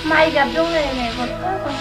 Mai gặp luôn này này còn có còn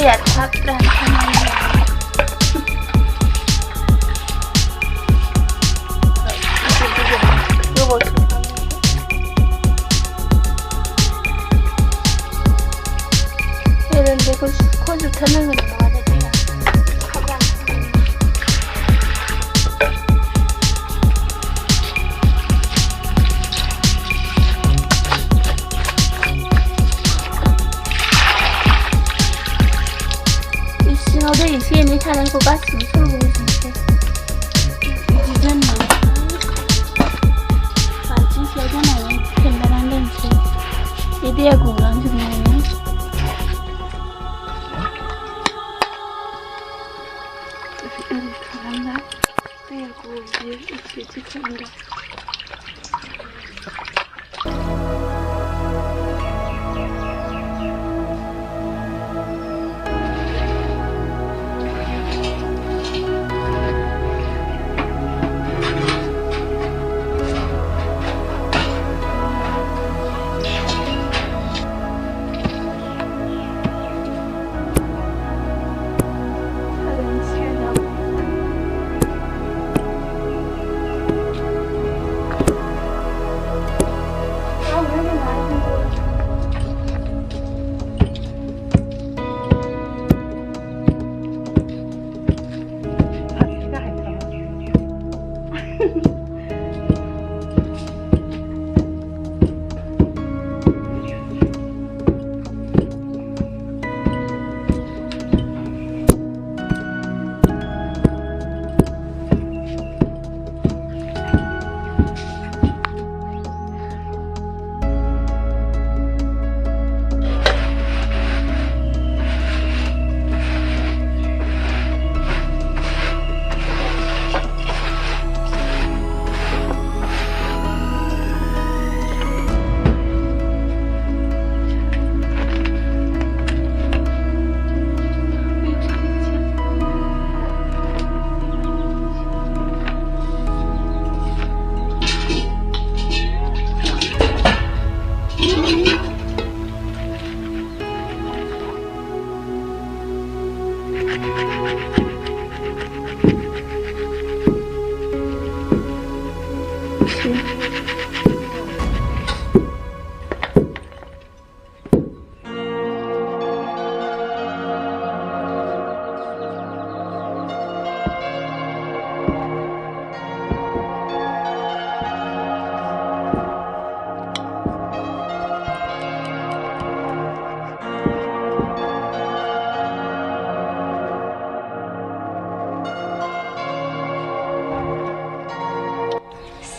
lihat sakran 이런데 그 코드 타는 거 나와야 돼요. 어제 이 시에는 사는 것 같습니다. 서로 보여주세요. 이제는 진시하잖아요. 된다는 렌즈. 이대야 공간 중에. 잘한다. 그리고 이제 찍힌다.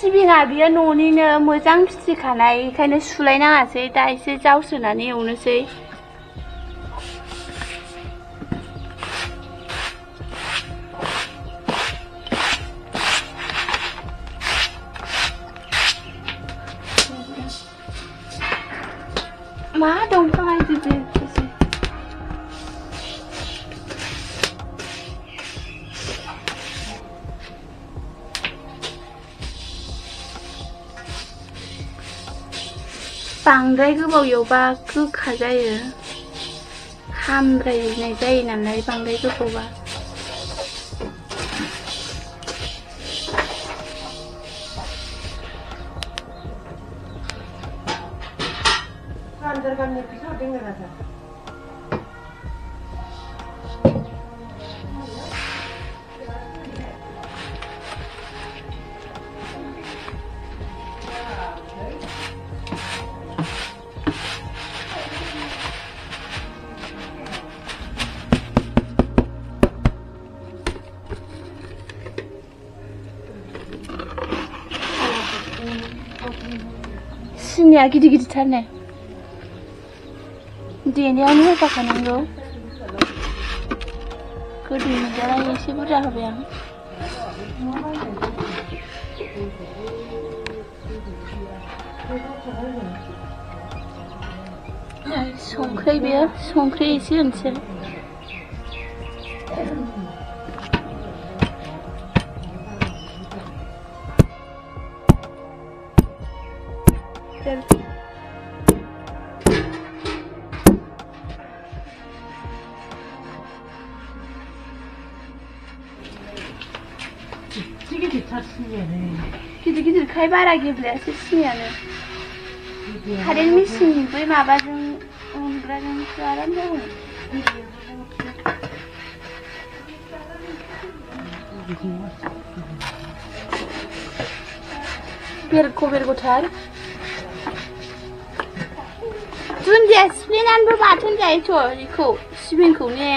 सिबिङा बियो न'निनो मोजां फिसिखानाय बेखायनो सुलायनाङासै दा एसे जावसोनानै एवनोसै मा दंफां गिदिर बांद्राय गोबाव एवबा गोखा जायो हामद्रायनाय जायो नालाय बांद्राय गोबावबा सिनिया गिदिर गिदिरथारनो देनायावनो होफाखानांगौ गोदै मोनजानाय एसे बुरजा होबाय आं संख्रि बेयो संख्रि एसे होनोसै गिदिर गिदिरखाय बारा गेब्लेयासै सिनियानो कारेन्ट मेचिन बै माबाजों उनग्राजोंसो आराम जागौमोन बेरग'थार दुन्दिया सिफ्लेनानैबो बाथोन जायोथ' बेखौ सिबिंखौ ने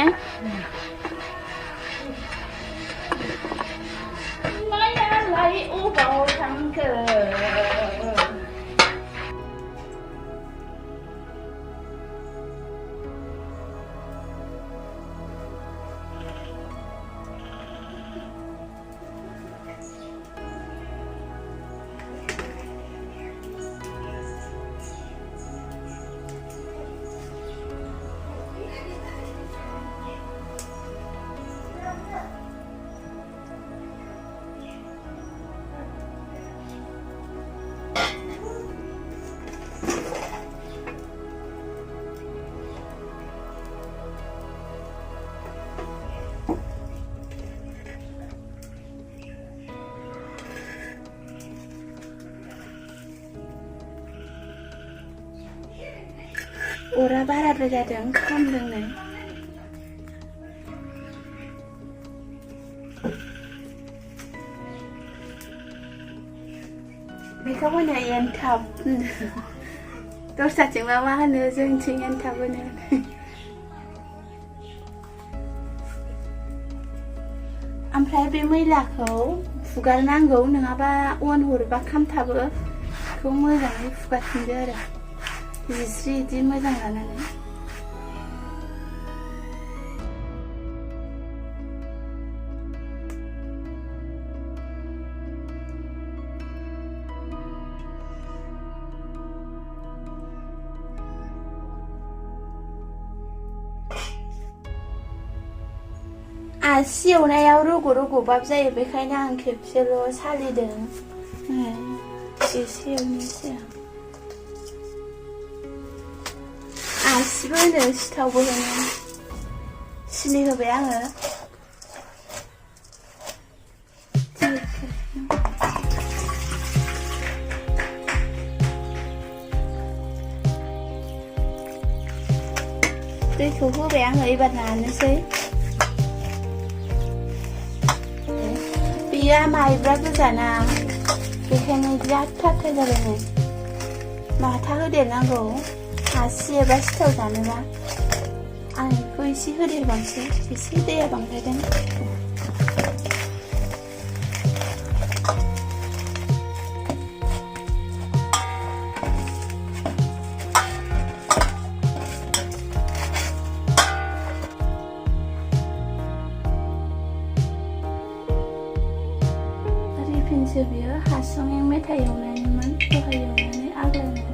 अरा बाराद्राय जादों खामदोंनो बेखौ होनो एनथाब दस्राथिंबा मा होनो जोंथिं एनथाब होनो ओमफ्राय बे मैलाखौ फुगारनांगौ नङाबा अन हरोबा खामथाबो बेखौ मोजाङै फुगारफिनदो आरो जिस्रि इदि मोजां लानानै आसि एवनायाव रग' रग' बाब जायो बेखायनो आं खेबसेल' सालिदों एसे एवनोसै आसिबो होनो सिथावबो होनो सिनि होबाय आङो दैखौ होबाय आङो एबार नानोसै बेयो माइब्रा गोजाना बेखायनो लाथा जाबाय माथा होदेरनांगौ आसि एबा सिथाव जानोबा आं बेखौ एसे होदेरबावसै एसे दैया बांद्रायदों रिफिनसो बियो हासुं मेथाइ एवनायमोन दहाय एवनानै आग्लायनाय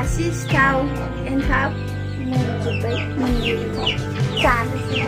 आसि सिथाव एन्थाब मोनजोब्बाय मोनजोब्बाय जानोसै